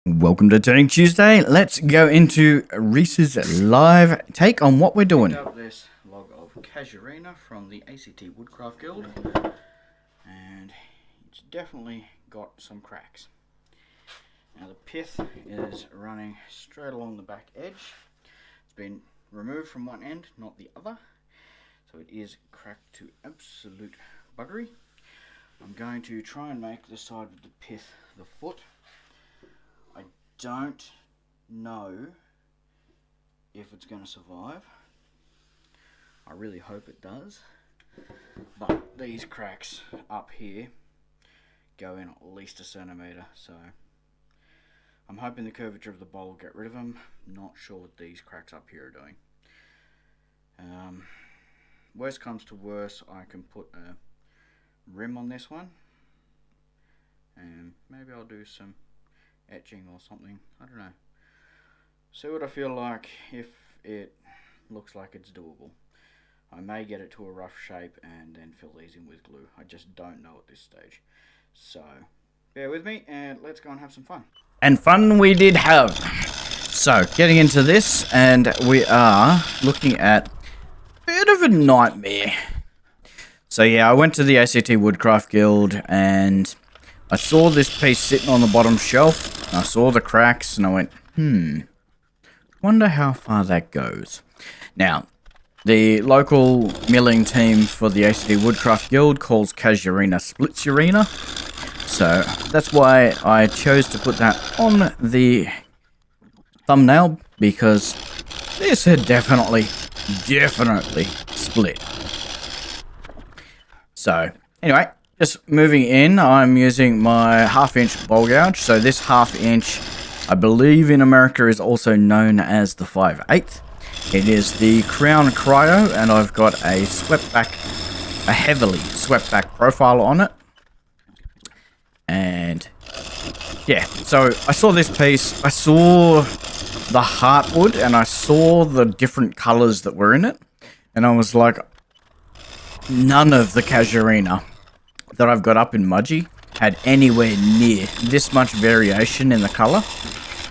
Welcome to Turning Tuesday. Let's go into Reese's live take on what we're doing. Picked up this log of Splitsuarina from the ACT Woodcraft Guild, and it's definitely got some cracks. Now the pith is running straight along the back edge. It's been removed from one end, not the other, so it is cracked to absolute buggery. I'm going to try and make the side with the pith the foot. I don't know if it's going to survive. I really hope it does. But these cracks up here go in at least a centimetre, so I'm hoping the curvature of the bowl will get rid of them. Not sure what these cracks up here are doing. Worst comes to worst, I can put a rim on this one, and maybe I'll do some etching or something. I don't know. See what I feel like. If it looks like it's doable, I may get it to a rough shape and then fill these in with glue. I just don't know at this stage. So bear with me and let's go and have some fun. And fun we did have. So getting into this, and we are looking at a bit of a nightmare. So yeah, I went to the ACT Woodcraft Guild and I saw this piece sitting on the bottom shelf. I saw the cracks and I went, wonder how far that goes. Now, the local milling team for the ACT Woodcraft Guild calls Splitsuarina. So that's why I chose to put that on the thumbnail, because this had definitely split. So anyway, just moving in, I'm using my 1/2 inch bowl gouge. So this 1/2 inch, I believe in America, is also known as the 5/8. It is the Crown Cryo, and I've got a heavily swept back profile on it. And yeah, so I saw this piece, I saw the heartwood, and I saw the different colors that were in it. And I was like, none of the Splitsuarina that I've got up in Mudgee had anywhere near this much variation in the color.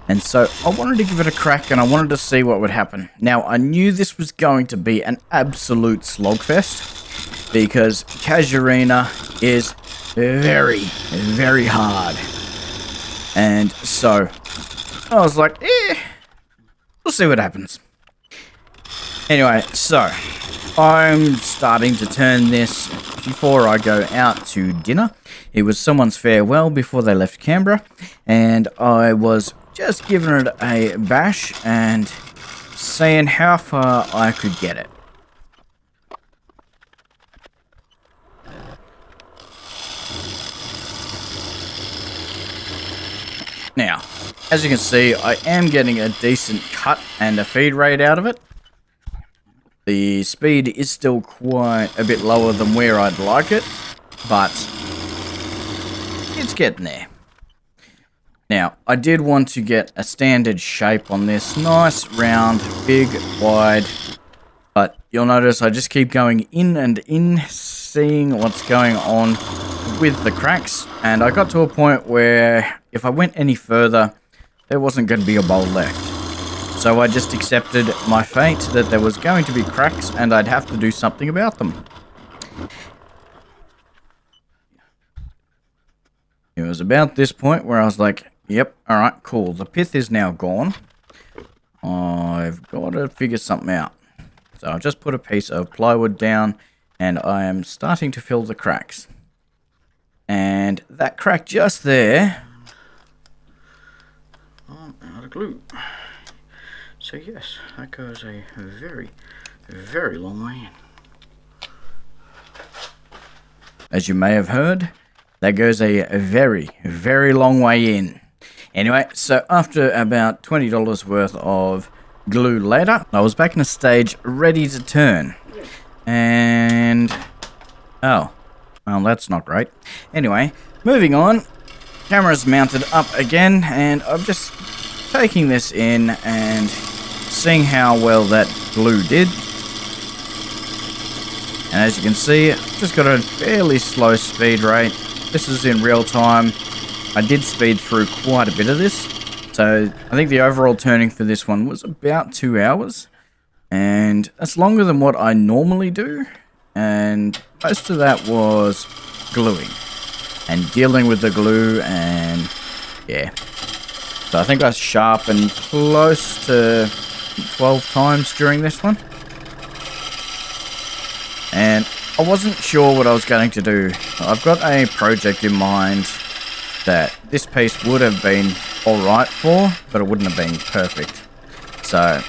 And so I wanted to give it a crack and I wanted to see what would happen. Now, I knew this was going to be an absolute slogfest because Splitsuarina is very hard. And so I was like, we'll see what happens. Anyway, so I'm starting to turn this before I go out to dinner. It was someone's farewell before they left Canberra, and I was just giving it a bash and seeing how far I could get it. Now, as you can see, I am getting a decent cut and a feed rate out of it. The speed is still quite a bit lower than where I'd like it, but it's getting there. Now, I did want to get a standard shape on this. Nice, round, big, wide. But you'll notice I just keep going in and in, seeing what's going on with the cracks. And I got to a point where if I went any further, there wasn't going to be a bowl left. So I just accepted my fate that there was going to be cracks and I'd have to do something about them. It was about this point where I was like, yep, alright, cool. The pith is now gone. I've got to figure something out. So I've just put a piece of plywood down and I am starting to fill the cracks. And that crack just there, I'm out of glue. So yes, that goes a very long way in. As you may have heard, that goes a very long way in. Anyway, so after about $20 worth of glue later, I was back in a stage ready to turn. And oh, well, that's not great. Anyway, moving on. Camera's mounted up again, and I'm just taking this in and seeing how well that glue did. And as you can see, I've just got a fairly slow speed rate. This is in real time. I did speed through quite a bit of this So I think the overall turning for this one was about 2 hours, and that's longer than what I normally do, and most of that was gluing and dealing with the glue, and yeah. So I think I sharpened close to 12 times during this one, and I wasn't sure what I was going to do. I've got a project in mind that this piece would have been alright for, but it wouldn't have been perfect. So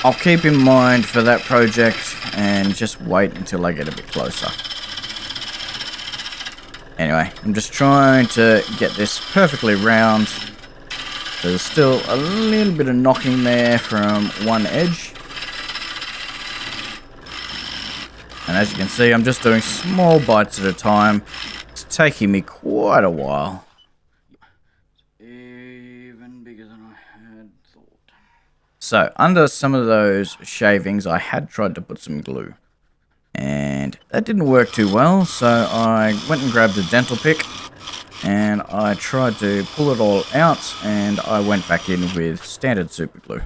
I'll keep in mind for that project and just wait until I get a bit closer. Anyway, I'm just trying to get this perfectly round. There's still a little bit of knocking there from one edge. And as you can see, I'm just doing small bites at a time. It's taking me quite a while. Even bigger than I had thought. So, under some of those shavings, I had tried to put some glue. And that didn't work too well, so I went and grabbed a dental pick. And I tried to pull it all out, and I went back in with standard super glue.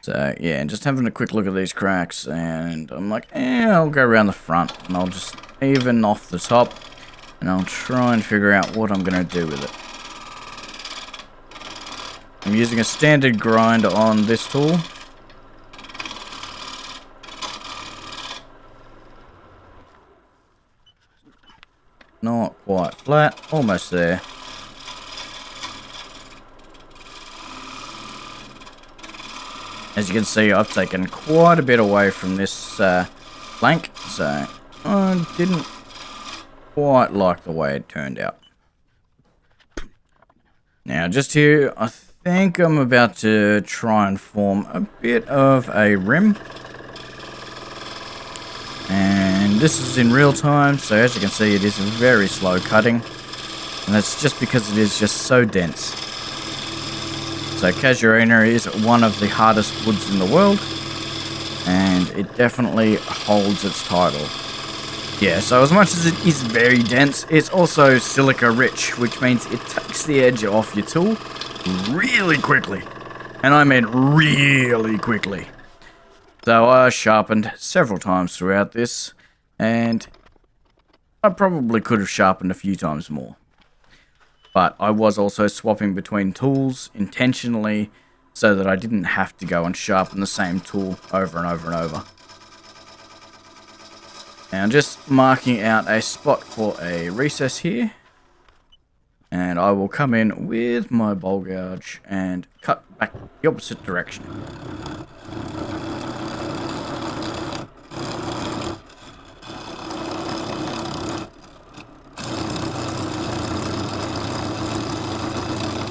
So, yeah, and just having a quick look at these cracks, and I'm like, I'll go around the front, and I'll just even off the top, and I'll try and figure out what I'm going to do with it. I'm using a standard grind on this tool. Not quite flat, almost there. As you can see, I've taken quite a bit away from this plank, so I didn't quite like the way it turned out. Now, just here, I think I'm about to try and form a bit of a rim. And this is in real time, so as you can see, it is very slow cutting. And that's just because it is just so dense. So Casuarina is one of the hardest woods in the world, and it definitely holds its title. Yeah, so as much as it is very dense, it's also silica rich, which means it takes the edge off your tool really quickly. And I mean really quickly. So I sharpened several times throughout this, and I probably could have sharpened a few times more. But I was also swapping between tools intentionally so that I didn't have to go and sharpen the same tool over and over and over. Now I'm just marking out a spot for a recess here. And I will come in with my bowl gouge and cut back the opposite direction.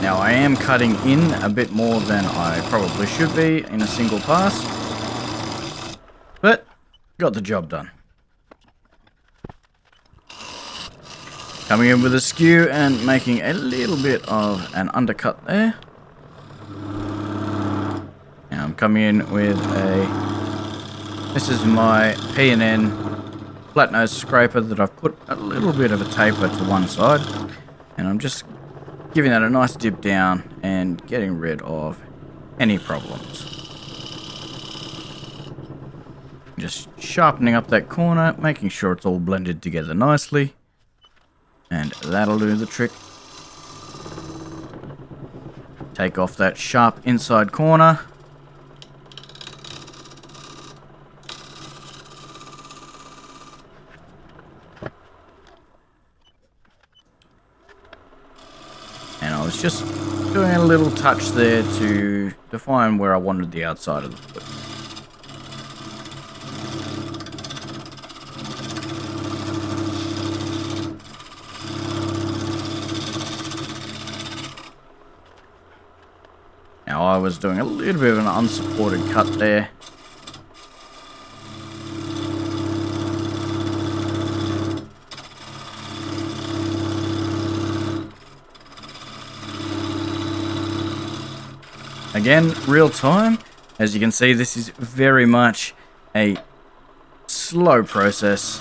Now I am cutting in a bit more than I probably should be in a single pass, but got the job done. Coming in with a skew and making a little bit of an undercut there. Now I'm coming in with this is my P&N flat nose scraper that I've put a little bit of a taper to one side, and I'm just giving that a nice dip down and getting rid of any problems. Just sharpening up that corner, making sure it's all blended together nicely. And that'll do the trick. Take off that sharp inside corner. And I was just doing a little touch there to define where I wanted the outside of the foot. Now I was doing a little bit of an unsupported cut there. Again, real time. As you can see, this is very much a slow process.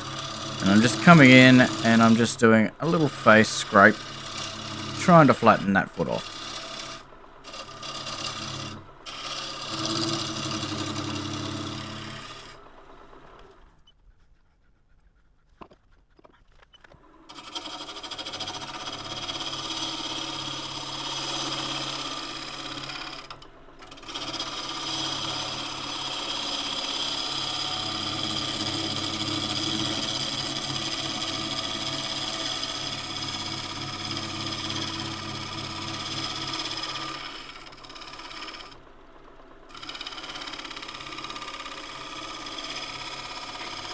And I'm just coming in and I'm just doing a little face scrape trying to flatten that foot off.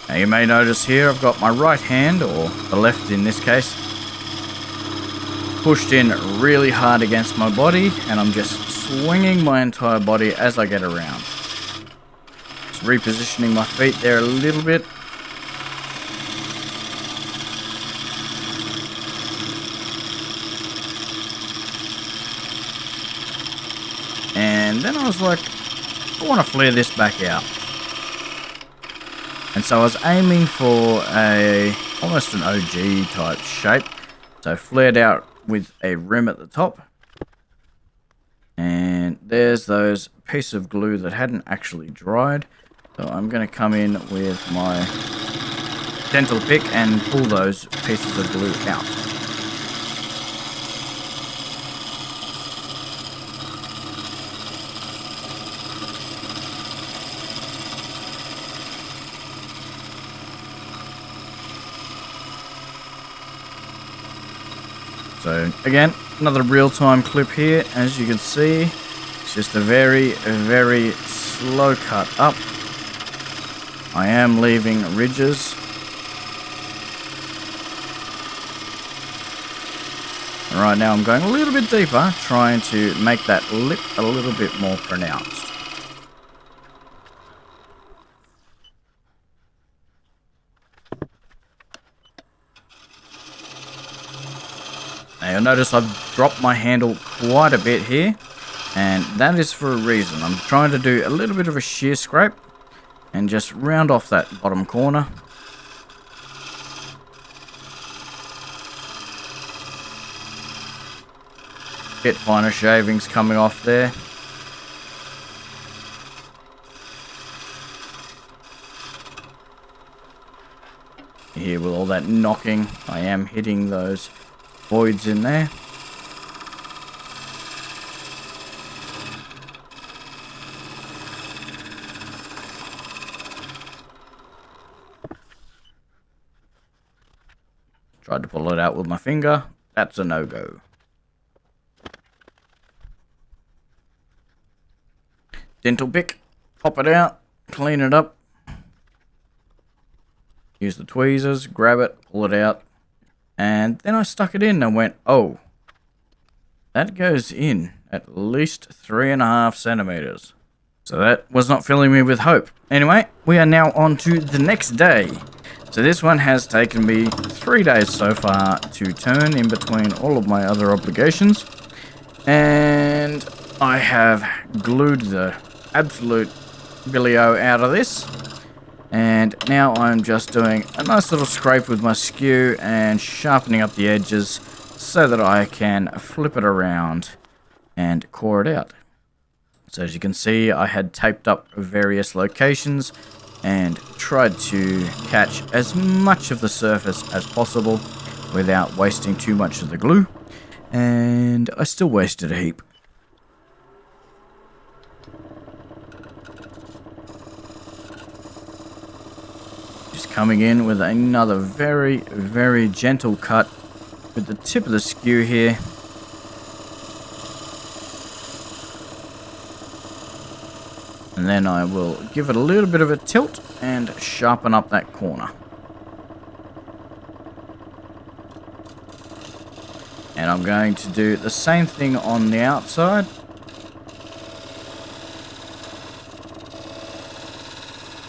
Now you may notice here I've got my right hand, or the left in this case, pushed in really hard against my body, and I'm just swinging my entire body as I get around. Just repositioning my feet there a little bit. And then I was like, I want to flare this back out. And so I was aiming for almost an OG type shape. So flared out with a rim at the top. And there's those pieces of glue that hadn't actually dried. So I'm going to come in with my dental pick and pull those pieces of glue out. So again, another real-time clip here. As you can see, it's just a very, very slow cut up. I am leaving ridges. And right now I'm going a little bit deeper, trying to make that lip a little bit more pronounced. Now you'll notice I've dropped my handle quite a bit here, and that is for a reason. I'm trying to do a little bit of a shear scrape and just round off that bottom corner. Bit finer shavings coming off there. Here with all that knocking, I am hitting those voids in there. Tried to pull it out with my finger. That's a no-go. Dental pick, pop it out, clean it up. Use the tweezers, grab it, pull it out. And then I stuck it in and went, oh, that goes in at least 3.5 centimeters. So that was not filling me with hope. Anyway, we are now on to the next day. So this one has taken me 3 days so far to turn in between all of my other obligations. And I have glued the absolute billy-o out of this. And now I'm just doing a nice little scrape with my skew and sharpening up the edges so that I can flip it around and core it out. So as you can see, I had taped up various locations and tried to catch as much of the surface as possible without wasting too much of the glue. And I still wasted a heap. Just coming in with another very, very gentle cut with the tip of the skew here. And then I will give it a little bit of a tilt and sharpen up that corner. And I'm going to do the same thing on the outside.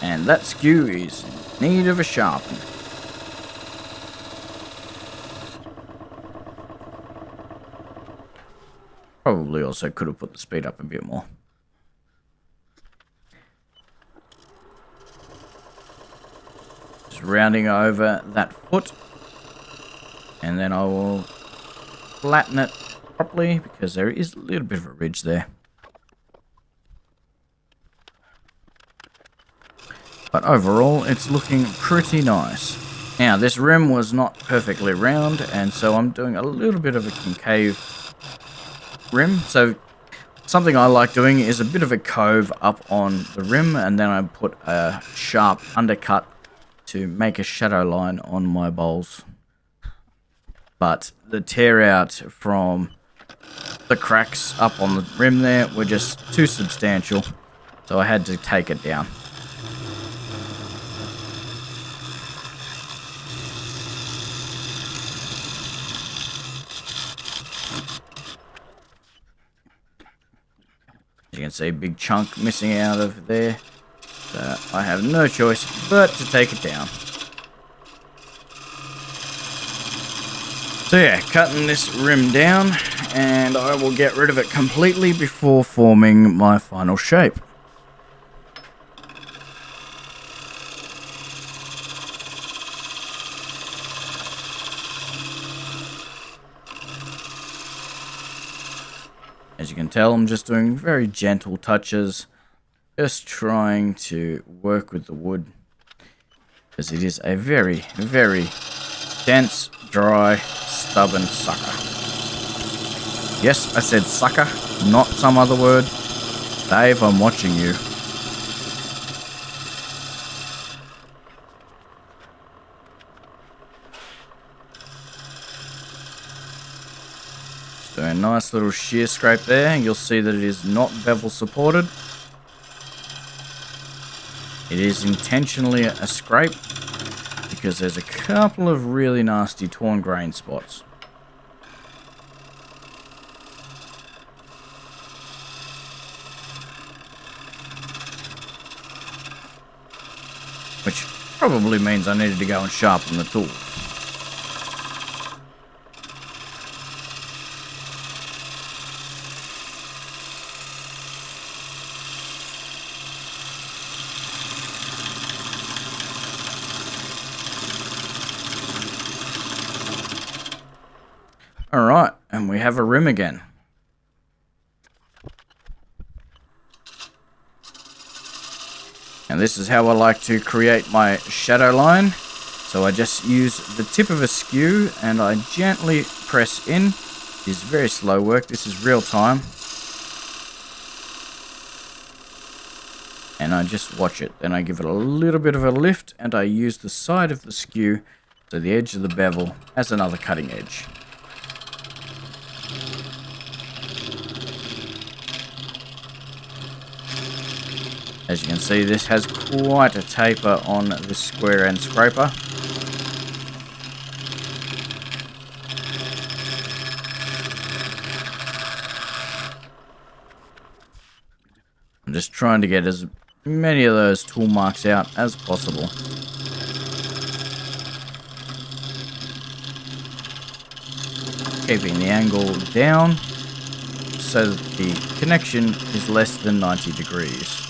And that skew is in need of a sharpen. Probably also could have put the speed up a bit more. Just rounding over that foot. And then I will flatten it properly because there is a little bit of a ridge there. But overall, it's looking pretty nice. Now, this rim was not perfectly round, and so I'm doing a little bit of a concave rim. So something I like doing is a bit of a cove up on the rim, and then I put a sharp undercut to make a shadow line on my bowls. But the tear out from the cracks up on the rim there were just too substantial, so I had to take it down. As you can see, a big chunk missing out of there, so I have no choice but to take it down. So yeah, cutting this rim down, and I will get rid of it completely before forming my final shape. As you can tell, I'm just doing very gentle touches, just trying to work with the wood, because it is a very, very dense, dry, stubborn sucker. Yes, I said sucker, not some other word. Dave, I'm watching you. Just doing a nice little shear scrape there. You'll see that it is not bevel supported. It is intentionally a scrape because there's a couple of really nasty torn grain spots. Which probably means I needed to go and sharpen the tool. Alright, and we have a rim again. And this is how I like to create my shadow line. So I just use the tip of a skew and I gently press in. It is very slow work, this is real time. And I just watch it. Then I give it a little bit of a lift and I use the side of the skew, so the edge of the bevel, as another cutting edge. As you can see, this has quite a taper on this square end scraper. I'm just trying to get as many of those tool marks out as possible. Keeping the angle down so that the connection is less than 90 degrees.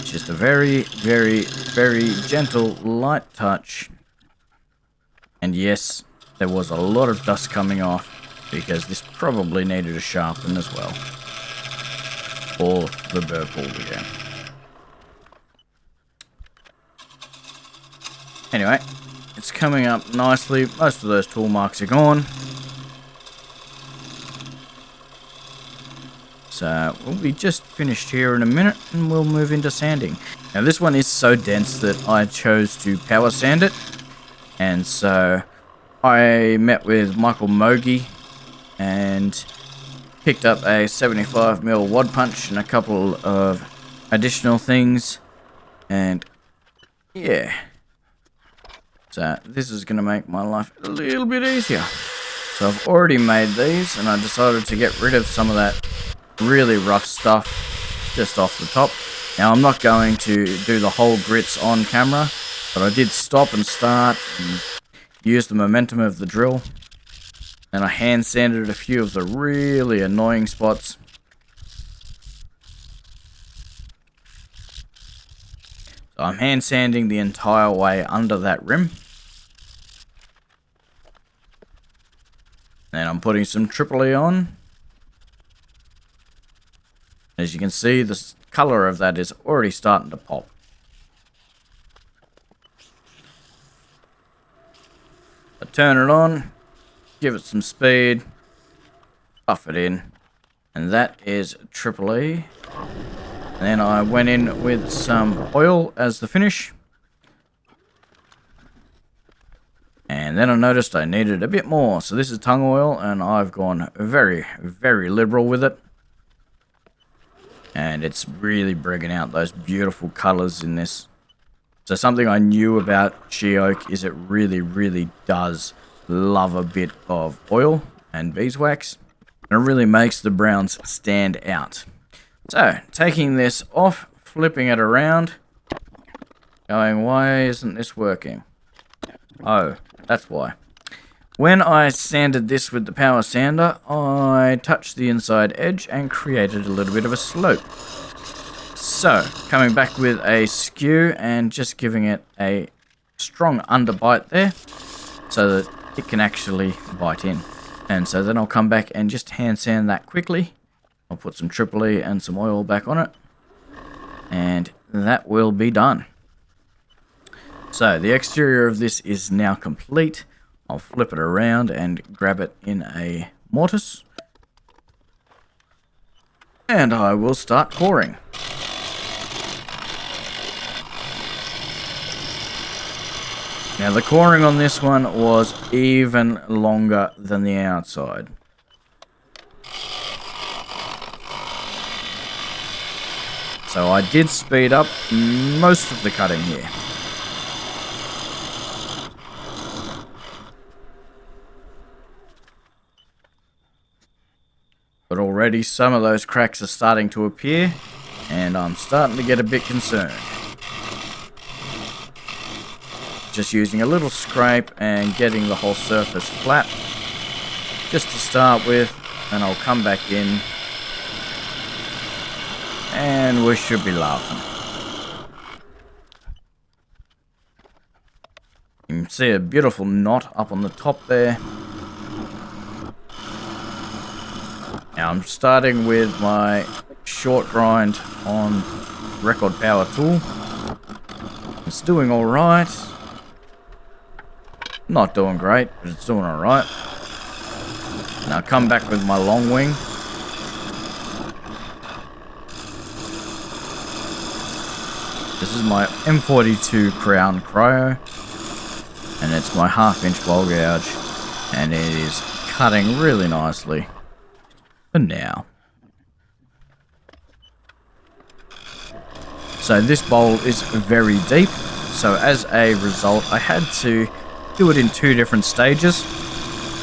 Just a very, very, very gentle, light touch. And yes, there was a lot of dust coming off because this probably needed a sharpen as well. Or the burr pulled again. Anyway, it's coming up nicely. Most of those tool marks are gone. So we'll be just finished here in a minute and we'll move into sanding. Now this one is so dense that I chose to power sand it. And so I met with Michael Mogi and picked up a 75mm wad punch and a couple of additional things. And yeah. So this is going to make my life a little bit easier. So I've already made these and I decided to get rid of some of that really rough stuff just off the top. Now I'm not going to do the whole grits on camera, but I did stop and start and use the momentum of the drill. And I hand sanded a few of the really annoying spots. So I'm hand sanding the entire way under that rim. And I'm putting some Triple E on. As you can see, the color of that is already starting to pop. I turn it on, give it some speed, buff it in, and that is Triple E. And then I went in with some oil as the finish. And then I noticed I needed a bit more. So this is tung oil, and I've gone very, very liberal with it. And it's really bringing out those beautiful colors in this. So something I knew about Sheoak is it really, really does love a bit of oil and beeswax. And it really makes the browns stand out. So, taking this off, flipping it around, going, why isn't this working? Oh, that's why. When I sanded this with the power sander, I touched the inside edge and created a little bit of a slope. So, coming back with a skew and just giving it a strong underbite there so that it can actually bite in. And so then I'll come back and just hand sand that quickly. I'll put some Triple E and some oil back on it. And that will be done. So, the exterior of this is now complete. I'll flip it around and grab it in a mortise. And I will start coring. Now the coring on this one was even longer than the outside. So I did speed up most of the cutting here. But already some of those cracks are starting to appear, and I'm starting to get a bit concerned. Just using a little scrape and getting the whole surface flat, just to start with, and I'll come back in, and we should be laughing. You can see a beautiful knot up on the top there. Now I'm starting with my short grind on record power tool. It's doing alright. Not doing great, but it's doing alright. Now come back with my long wing. This is my M42 Crown Cryo. And it's my 1/2 inch bowl gouge. And it is cutting really nicely. For now. So this bowl is very deep, so as a result I had to do it in 2 different stages,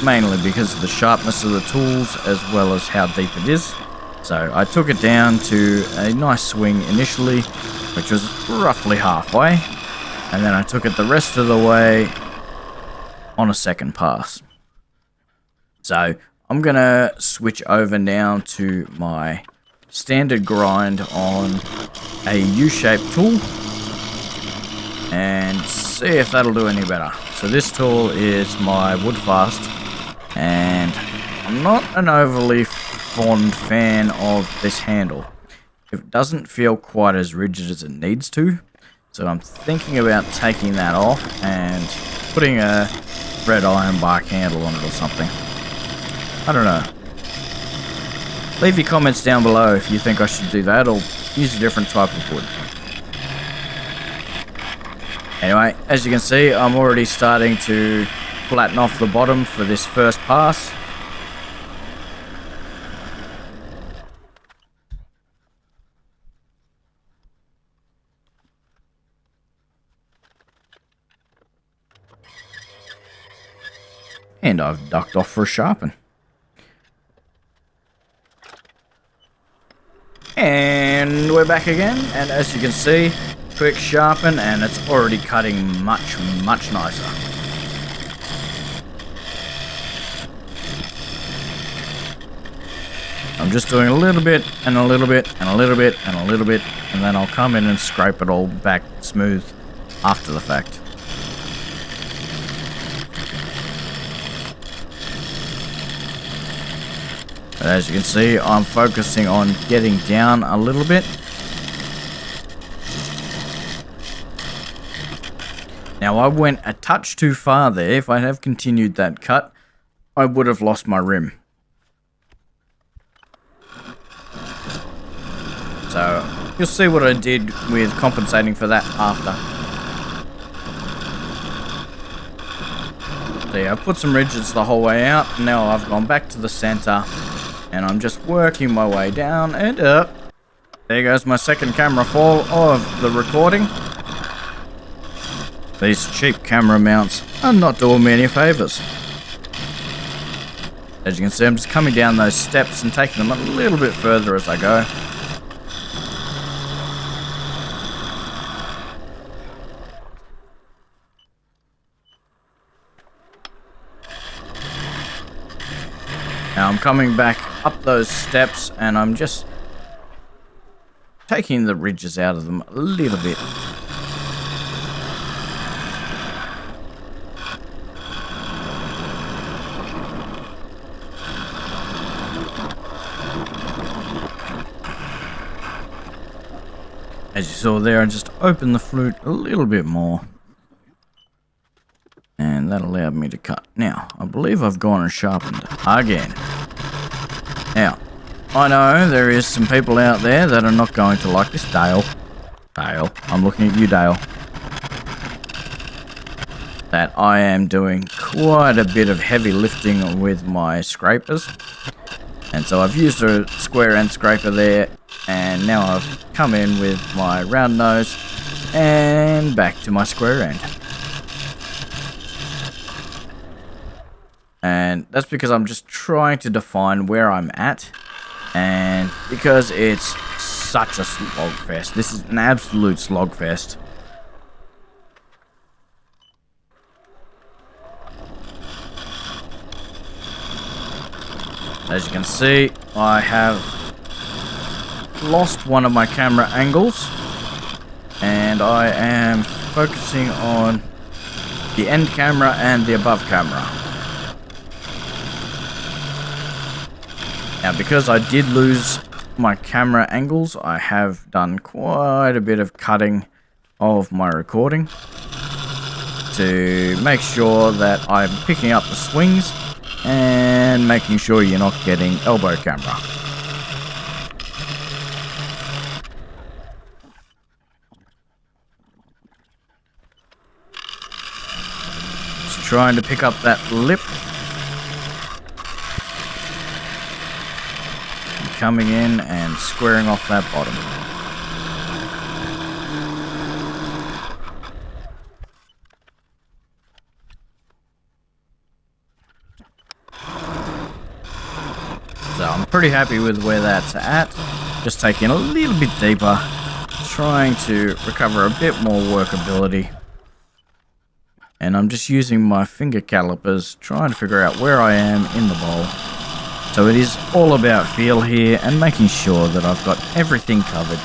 mainly because of the sharpness of the tools as well as how deep it is. So I took it down to a nice swing initially, which was roughly halfway, and then I took it the rest of the way on a second pass. So I'm gonna switch over now to my standard grind on a U-shaped tool and see if that'll do any better. So this tool is my Woodfast, and I'm not an overly fond fan of this handle. It doesn't feel quite as rigid as it needs to, so I'm thinking about taking that off and putting a red iron bark handle on it or something. I don't know. Leave your comments down below if you think I should do that or use a different type of wood. Anyway, as you can see, I'm already starting to flatten off the bottom for this first pass. And I've ducked off for a sharpen. And we're back again, and as you can see, quick sharpen, and it's already cutting much, much nicer. I'm just doing a little bit and a little bit and a little bit and a little bit, and then I'll come in and scrape it all back smooth after the fact. But as you can see, I'm focusing on getting down a little bit. Now I went a touch too far there. If I have continued that cut, I would have lost my rim. So you'll see what I did with compensating for that after. So yeah, I put some ridges the whole way out. Now I've gone back to the center and I'm just working my way down and up. There goes my second camera fall of the recording. These cheap camera mounts are not doing me any favors. As you can see, I'm just coming down those steps and taking them a little bit further as I go. Now I'm coming back up those steps and I'm just taking the ridges out of them a little bit. As you saw there, I just opened the flute a little bit more. And that allowed me to cut. Now, I believe I've gone and sharpened again. Now, I know there is some people out there that are not going to like this. Dale. Dale. I'm looking at you, Dale. That I am doing quite a bit of heavy lifting with my scrapers. And so I've used a square end scraper there. And now I've come in with my round nose and back to my square end. And that's because I'm just trying to define where I'm at. And because it's such a slogfest. This is an absolute slogfest. As you can see, I have lost one of my camera angles. And I am focusing on the end camera and the above camera. Now, because I did lose my camera angles, I have done quite a bit of cutting of my recording to make sure that I'm picking up the swings and making sure you're not getting elbow camera. Just trying to pick up that lip. Coming in and squaring off that bottom. So I'm pretty happy with where that's at. Just taking a little bit deeper, trying to recover a bit more workability. And I'm just using my finger calipers, trying to figure out where I am in the bowl. So it is all about feel here and making sure that I've got everything covered.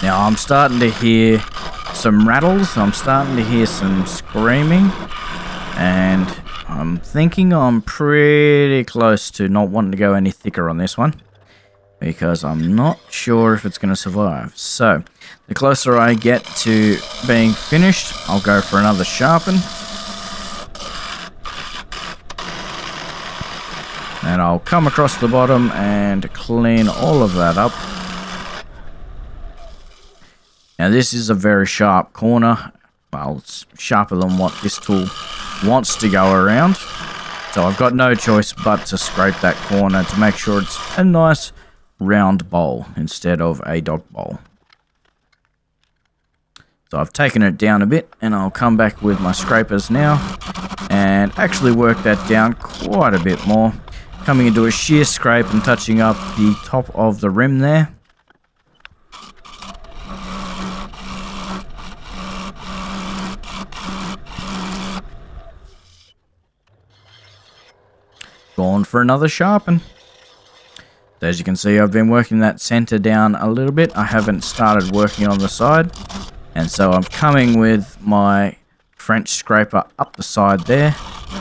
Now I'm starting to hear some rattles, I'm starting to hear some screaming, and I'm thinking I'm pretty close to not wanting to go any thicker on this one, because I'm not sure if it's going to survive. So, the closer I get to being finished, I'll go for another sharpen. And I'll come across the bottom and clean all of that up. Now this is a very sharp corner. Well, it's sharper than what this tool wants to go around. So I've got no choice but to scrape that corner to make sure it's a nice round bowl instead of a dog bowl. So I've taken it down a bit and I'll come back with my scrapers now and actually work that down quite a bit more, coming into a shear scrape and touching up the top of the rim there. gone for another sharpen. As you can see, I've been working that center down a little bit. I haven't started working on the side. And so I'm coming with my French scraper up the side there.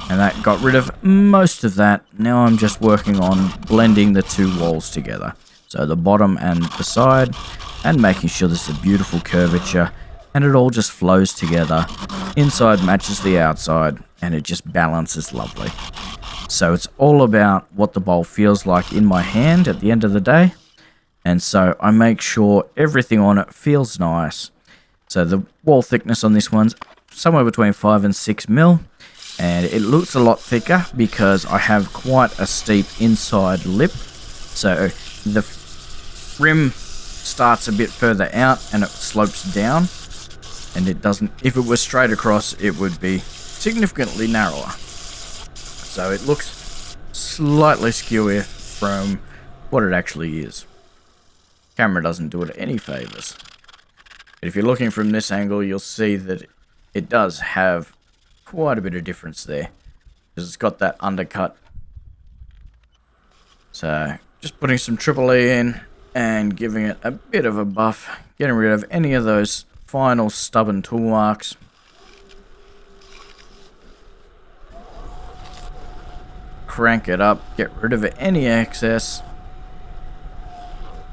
And that got rid of most of that. Now I'm just working on blending the two walls together. So the bottom and the side. And making sure there's a beautiful curvature. And it all just flows together. Inside matches the outside. And it just balances lovely. So it's all about what the bowl feels like in my hand at the end of the day. And so I make sure everything on it feels nice. So the wall thickness on this one's somewhere between 5 and 6 mil. And it looks a lot thicker because I have quite a steep inside lip. So the rim starts a bit further out and it slopes down. And it doesn't, if it was straight across, it would be significantly narrower. So it looks slightly skewier from what it actually is. Camera doesn't do it any favors. But if you're looking from this angle, you'll see that it does have quite a bit of difference there. Because it's got that undercut. So just putting some Triple E in and giving it a bit of a buff. Getting rid of any of those final stubborn tool marks. Crank it up, get rid of any excess.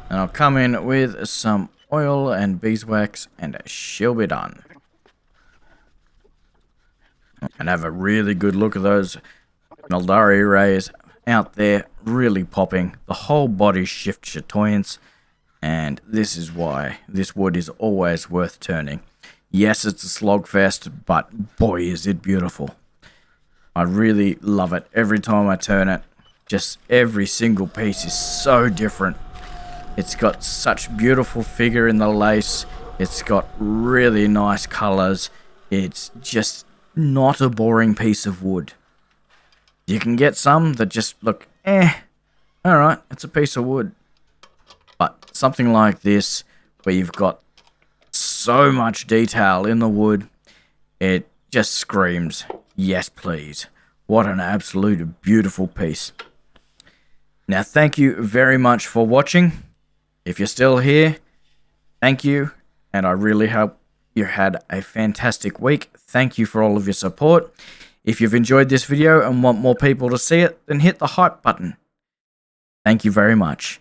And I'll come in with some oil and beeswax and she'll be done. And have a really good look at those Mildari rays out there, really popping. The whole body shifts chatoyance, and this is why this wood is always worth turning. Yes, it's a slogfest, but boy is it beautiful. I really love it every time I turn it. Just every single piece is so different. It's got such beautiful figure in the lace. It's got really nice colors. It's just not a boring piece of wood. You can get some that just look, alright, it's a piece of wood. But something like this, where you've got so much detail in the wood, it just screams, yes please. What an absolute beautiful piece. Now thank you very much for watching. If you're still here, thank you, and I really hope you had a fantastic week. Thank you for all of your support. If you've enjoyed this video and want more people to see it, then hit the hype button. Thank you very much.